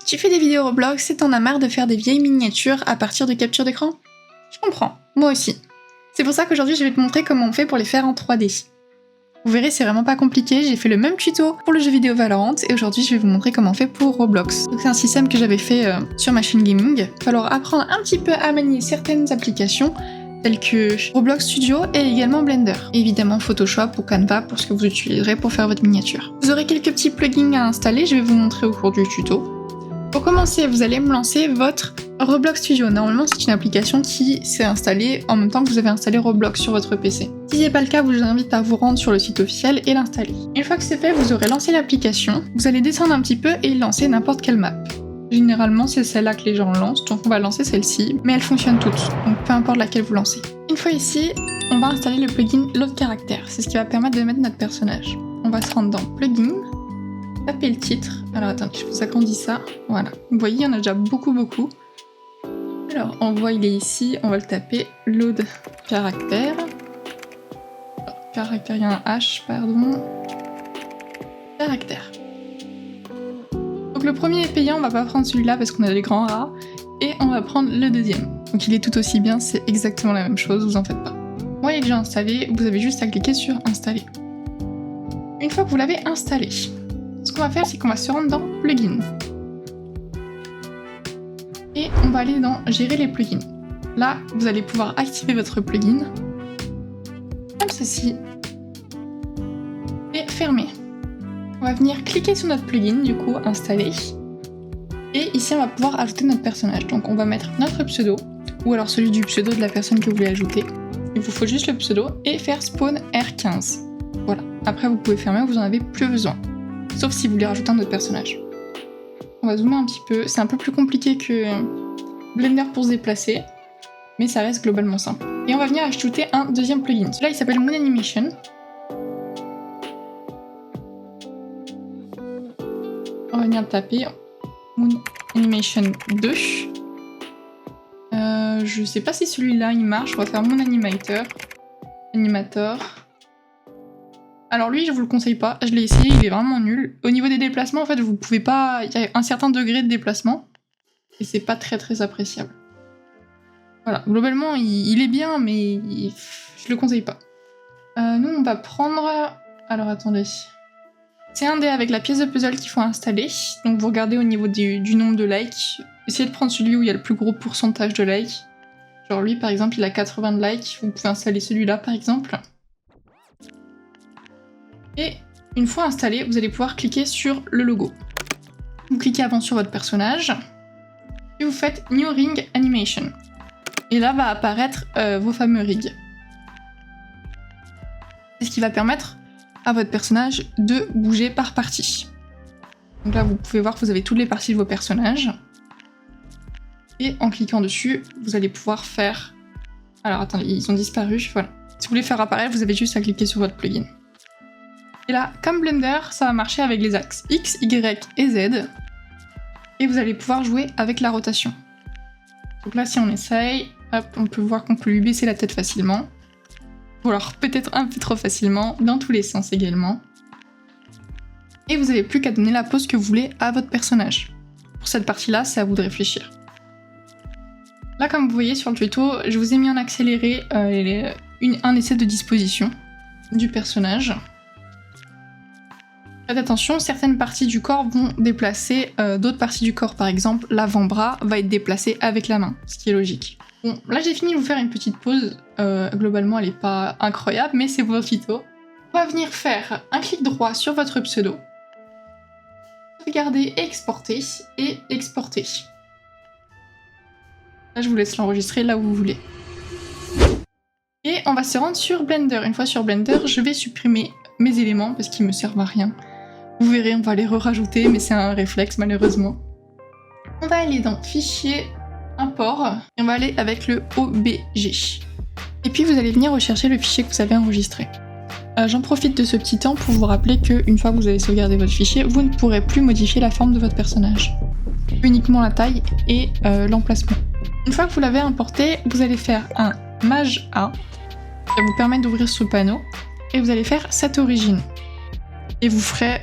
Tu fais des vidéos Roblox et t'en as marre de faire des vieilles miniatures à partir de capture d'écran? Je comprends, moi aussi. C'est pour ça qu'aujourd'hui je vais te montrer comment on fait pour les faire en 3D. Vous verrez, c'est vraiment pas compliqué, j'ai fait le même tuto pour le jeu vidéo Valorant et aujourd'hui je vais vous montrer comment on fait pour Roblox. Donc c'est un système que j'avais fait sur ma chaîne gaming. Il va falloir apprendre un petit peu à manier certaines applications telles que Roblox Studio et également Blender. Et évidemment Photoshop ou Canva pour ce que vous utiliserez pour faire votre miniature. Vous aurez quelques petits plugins à installer, je vais vous montrer au cours du tuto. Pour commencer, vous allez me lancer votre Roblox Studio. Normalement, c'est une application qui s'est installée en même temps que vous avez installé Roblox sur votre PC. Si c'est pas le cas, je vous invite à vous rendre sur le site officiel et l'installer. Une fois que c'est fait, vous aurez lancé l'application. Vous allez descendre un petit peu et lancer n'importe quelle map. Généralement, c'est celle-là que les gens lancent, donc on va lancer celle-ci, mais elles fonctionnent toutes, donc peu importe laquelle vous lancez. Une fois ici, on va installer le plugin Load Character. C'est ce qui va permettre de mettre notre personnage. On va se rendre dans Plugin. Taper le titre. Alors attendez, je vous agrandis ça. Voilà. Vous voyez, il y en a déjà beaucoup. Alors, on voit, il est ici. On va le taper. Load Character. Caractère, il y a un H, pardon. Caractère. Donc le premier est payant, on va pas prendre celui-là parce qu'on a les grands rats. Et on va prendre le deuxième. Donc il est tout aussi bien, c'est exactement la même chose, vous en faites pas. Moi, il est déjà installé, vous avez juste à cliquer sur Installer. Une fois que vous l'avez installé, ce qu'on va faire, c'est qu'on va se rendre dans Plugins. Et on va aller dans Gérer les plugins. Là, vous allez pouvoir activer votre plugin, comme ceci, et fermer. On va venir cliquer sur notre plugin, du coup, installer. Et ici, on va pouvoir ajouter notre personnage. Donc on va mettre notre pseudo, ou alors celui du pseudo de la personne que vous voulez ajouter. Il vous faut juste le pseudo, et faire spawn R15. Voilà. Après, vous pouvez fermer, vous en avez plus besoin. Sauf si vous voulez rajouter un autre personnage. On va zoomer un petit peu, c'est un peu plus compliqué que Blender pour se déplacer, mais ça reste globalement simple. Et on va venir ajouter un deuxième plugin. Celui-là il s'appelle Moon Animation. On va venir taper Moon Animation 2. Je sais pas si celui-là il marche, on va faire Moon Animator. Alors lui, je vous le conseille pas, je l'ai essayé, il est vraiment nul. Au niveau des déplacements, en fait, vous pouvez pas... Il y a un certain degré de déplacement, et c'est pas très appréciable. Voilà, globalement, il est bien, mais je le conseille pas. Nous, on va prendre... Alors, attendez. C'est un dé avec la pièce de puzzle qu'il faut installer. Donc vous regardez au niveau du nombre de likes. Essayez de prendre celui où il y a le plus gros pourcentage de likes. Genre lui, par exemple, il a 80 de likes. Vous pouvez installer celui-là, par exemple. Et une fois installé, vous allez pouvoir cliquer sur le logo. Vous cliquez avant sur votre personnage, et vous faites New Ring Animation. Et là va apparaître vos fameux rigs. C'est ce qui va permettre à votre personnage de bouger par partie. Donc là, vous pouvez voir que vous avez toutes les parties de vos personnages. Et en cliquant dessus, vous allez pouvoir faire... Alors attendez, ils ont disparu, voilà. Si vous voulez faire apparaître, vous avez juste à cliquer sur votre plugin. Et là, comme Blender, ça va marcher avec les axes X, Y et Z. Et vous allez pouvoir jouer avec la rotation. Donc là, si on essaye, hop, on peut voir qu'on peut lui baisser la tête facilement. Ou alors peut-être un peu trop facilement, dans tous les sens également. Et vous n'avez plus qu'à donner la pose que vous voulez à votre personnage. Pour cette partie-là, c'est à vous de réfléchir. Là, comme vous voyez sur le tuto, je vous ai mis en accéléré un essai de disposition du personnage. Faites attention, certaines parties du corps vont déplacer d'autres parties du corps. Par exemple, l'avant-bras va être déplacé avec la main, ce qui est logique. Bon, là j'ai fini de vous faire une petite pause. Globalement, elle n'est pas incroyable, mais c'est pour tuto. On va venir faire un clic droit sur votre pseudo. Sauvegarder et exporter. Là, je vous laisse l'enregistrer là où vous voulez. Et on va se rendre sur Blender. Une fois sur Blender, je vais supprimer mes éléments parce qu'ils me servent à rien. Vous verrez, on va les re-rajouter, mais c'est un réflexe malheureusement. On va aller dans Fichier, Import, et on va aller avec le OBJ. Et puis vous allez venir rechercher le fichier que vous avez enregistré. J'en profite de ce petit temps pour vous rappeler qu'une fois que vous avez sauvegardé votre fichier, vous ne pourrez plus modifier la forme de votre personnage. Uniquement la taille et l'emplacement. Une fois que vous l'avez importé, vous allez faire un Maj A, qui va vous permettre d'ouvrir ce panneau, et vous allez faire Set Origin. Et vous ferez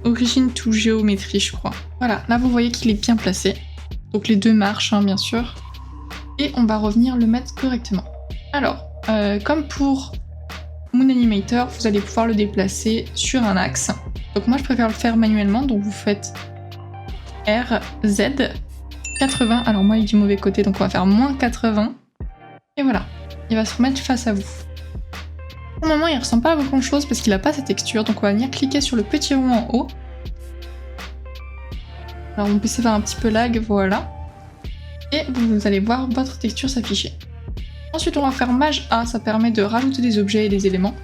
origine to géométrie, je crois. Voilà, là vous voyez qu'il est bien placé. Donc les deux marchent, hein, bien sûr. Et on va revenir le mettre correctement. Alors, comme pour Moon Animator, vous allez pouvoir le déplacer sur un axe. Donc moi je préfère le faire manuellement, donc vous faites R, Z, 80. Alors moi il est du mauvais côté, donc on va faire moins 80. Et voilà, il va se remettre face à vous. Pour le moment il ressemble pas à grand chose parce qu'il a pas sa texture, donc on va venir cliquer sur le petit rond en haut. Alors mon PC va un petit peu lag, voilà. Et vous allez voir votre texture s'afficher. Ensuite on va faire Maj A, ça permet de rajouter des objets et des éléments.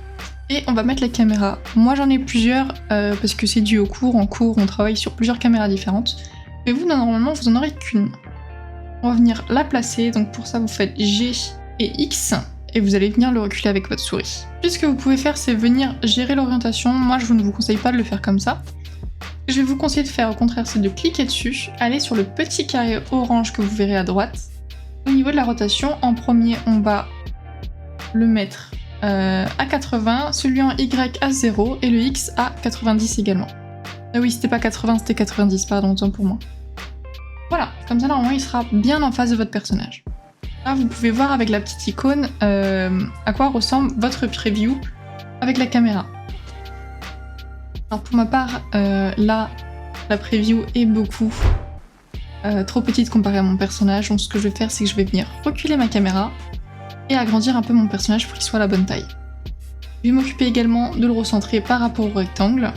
Et on va mettre la caméra. Moi j'en ai plusieurs parce que c'est dû au cours. En cours on travaille sur plusieurs caméras différentes. Mais vous normalement vous en aurez qu'une. On va venir la placer, donc pour ça vous faites G et X. Et vous allez venir le reculer avec votre souris. Puis ce que vous pouvez faire c'est venir gérer l'orientation. Moi je ne vous conseille pas de le faire comme ça. Ce que je vais vous conseiller de faire au contraire c'est de cliquer dessus, aller sur le petit carré orange que vous verrez à droite. Au niveau de la rotation, en premier on va le mettre à 80, celui en Y à 0 et le X à 90 également. Ah oui, c'était pas 80, c'était 90, pardon, autant pour moi. Voilà, comme ça normalement il sera bien en face de votre personnage. Là vous pouvez voir avec la petite icône à quoi ressemble votre preview avec la caméra. Alors pour ma part, là, la preview est beaucoup trop petite comparée à mon personnage, donc ce que je vais faire c'est que je vais venir reculer ma caméra et agrandir un peu mon personnage pour qu'il soit à la bonne taille. Je vais m'occuper également de le recentrer par rapport au rectangle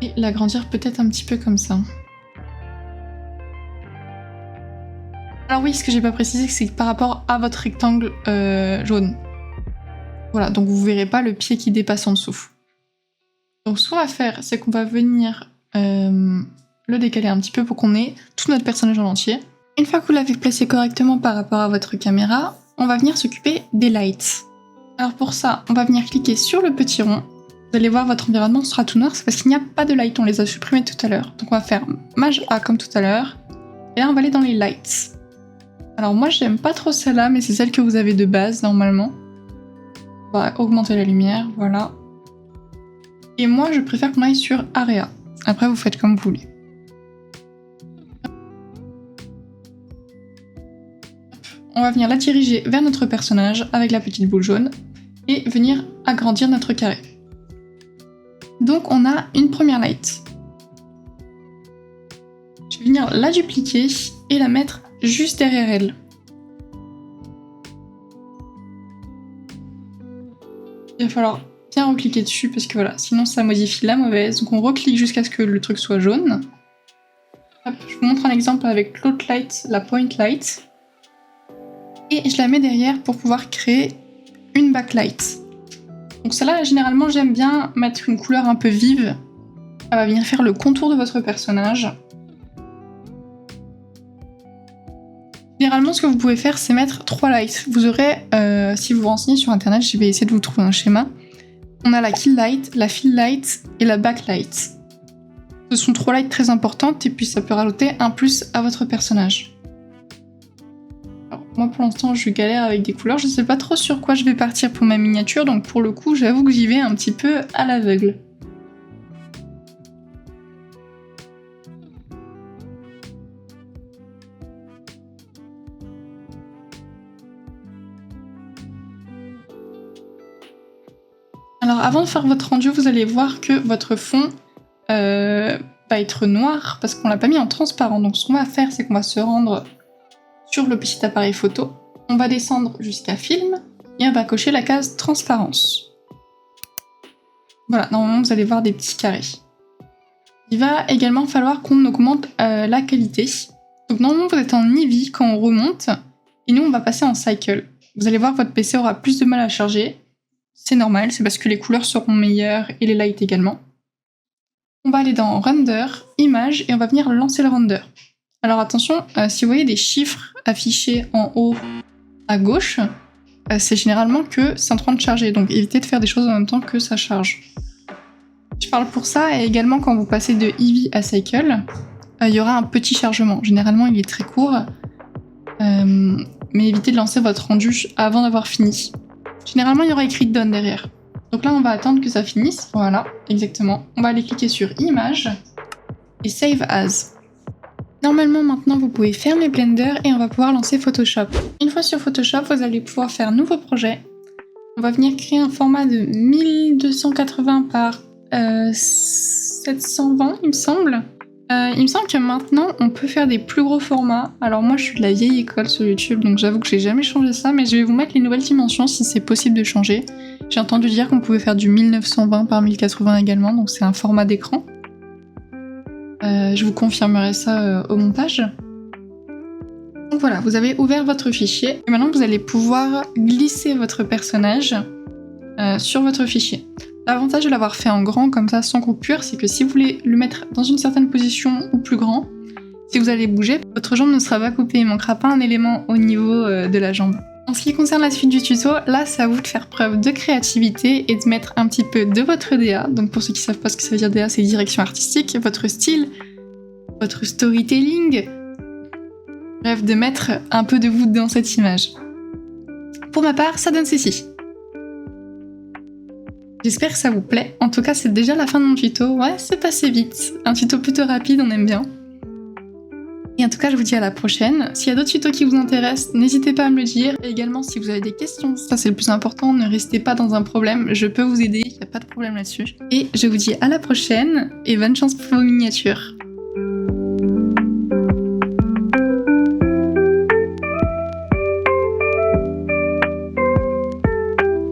et l'agrandir peut-être un petit peu comme ça. Alors oui, ce que j'ai pas précisé c'est que par rapport à votre rectangle jaune. Voilà, donc vous verrez pas le pied qui dépasse en dessous. Donc ce qu'on va faire, c'est qu'on va venir le décaler un petit peu pour qu'on ait tout notre personnage en entier. Une fois que vous l'avez placé correctement par rapport à votre caméra, on va venir s'occuper des lights. Alors pour ça, on va venir cliquer sur le petit rond. Vous allez voir votre environnement sera tout noir, c'est parce qu'il n'y a pas de light, on les a supprimés tout à l'heure. Donc on va faire Maj A comme tout à l'heure. Et là on va aller dans les lights. Alors moi j'aime pas trop celle-là, mais c'est celle que vous avez de base normalement. On va augmenter la lumière, voilà. Et moi je préfère qu'on aille sur Area. Après vous faites comme vous voulez. On va venir la diriger vers notre personnage avec la petite boule jaune et venir agrandir notre carré. Donc on a une première light. Je vais venir la dupliquer et la mettre juste derrière elle. Il va falloir bien recliquer dessus parce que voilà, sinon ça modifie la mauvaise. Donc on reclique jusqu'à ce que le truc soit jaune. Hop, je vous montre un exemple avec l'autre light, la point light. Et je la mets derrière pour pouvoir créer une backlight. Donc celle-là, généralement, j'aime bien mettre une couleur un peu vive. Elle va venir faire le contour de votre personnage. Généralement, ce que vous pouvez faire, c'est mettre 3 lights. Vous aurez, si vous vous renseignez sur internet, je vais essayer de vous trouver un schéma. On a la kill light, la fill light et la backlight. Ce sont 3 lights très importantes et puis ça peut rajouter un plus à votre personnage. Moi pour l'instant je galère avec des couleurs, je sais pas trop sur quoi je vais partir pour ma miniature, donc pour le coup j'avoue que j'y vais un petit peu à l'aveugle. Alors avant de faire votre rendu, vous allez voir que votre fond va être noir parce qu'on l'a pas mis en transparent, donc ce qu'on va faire c'est qu'on va se rendre sur le petit appareil photo, on va descendre jusqu'à film et on va cocher la case transparence. Voilà, normalement vous allez voir des petits carrés. Il va également falloir qu'on augmente la qualité. Donc normalement vous êtes en Eevee quand on remonte et nous on va passer en cycle. Vous allez voir que votre PC aura plus de mal à charger. C'est normal, c'est parce que les couleurs seront meilleures et les lights également. On va aller dans render, image et on va venir lancer le render. Alors attention, si vous voyez des chiffres affichés en haut à gauche, c'est généralement que c'est en train de charger, donc évitez de faire des choses en même temps que ça charge. Je parle pour ça, et également quand vous passez de Eevee à Cycle, il y aura un petit chargement. Généralement il est très court, mais évitez de lancer votre rendu avant d'avoir fini. Généralement il y aura écrit Done derrière. Donc là, on va attendre que ça finisse. Voilà, exactement. On va aller cliquer sur Images et Save As. Normalement, maintenant, vous pouvez fermer Blender et on va pouvoir lancer Photoshop. Une fois sur Photoshop, vous allez pouvoir faire Nouveau projet. On va venir créer un format de 1280 par 720, il me semble. Il me semble que maintenant, on peut faire des plus gros formats. Alors moi, je suis de la vieille école sur YouTube, donc j'avoue que j'ai jamais changé ça, mais je vais vous mettre les nouvelles dimensions si c'est possible de changer. J'ai entendu dire qu'on pouvait faire du 1920 par 1080 également, donc c'est un format d'écran. Je vous confirmerai ça au montage. Donc voilà, vous avez ouvert votre fichier, et maintenant vous allez pouvoir glisser votre personnage sur votre fichier. L'avantage de l'avoir fait en grand comme ça, sans coupure, c'est que si vous voulez le mettre dans une certaine position ou plus grand, si vous allez bouger, votre jambe ne sera pas coupée, il ne manquera pas un élément au niveau de la jambe. En ce qui concerne la suite du tuto, là c'est à vous de faire preuve de créativité et de mettre un petit peu de votre DA. Donc pour ceux qui ne savent pas ce que ça veut dire DA, c'est direction artistique, votre style, votre storytelling, bref, de mettre un peu de vous dans cette image. Pour ma part, ça donne ceci. J'espère que ça vous plaît. En tout cas, c'est déjà la fin de mon tuto. Ouais, c'est passé vite. Un tuto plutôt rapide, on aime bien. Et en tout cas, je vous dis à la prochaine. S'il y a d'autres tutos qui vous intéressent, n'hésitez pas à me le dire. Et également, si vous avez des questions, ça c'est le plus important, ne restez pas dans un problème. Je peux vous aider, il n'y a pas de problème là-dessus. Et je vous dis à la prochaine et bonne chance pour vos miniatures.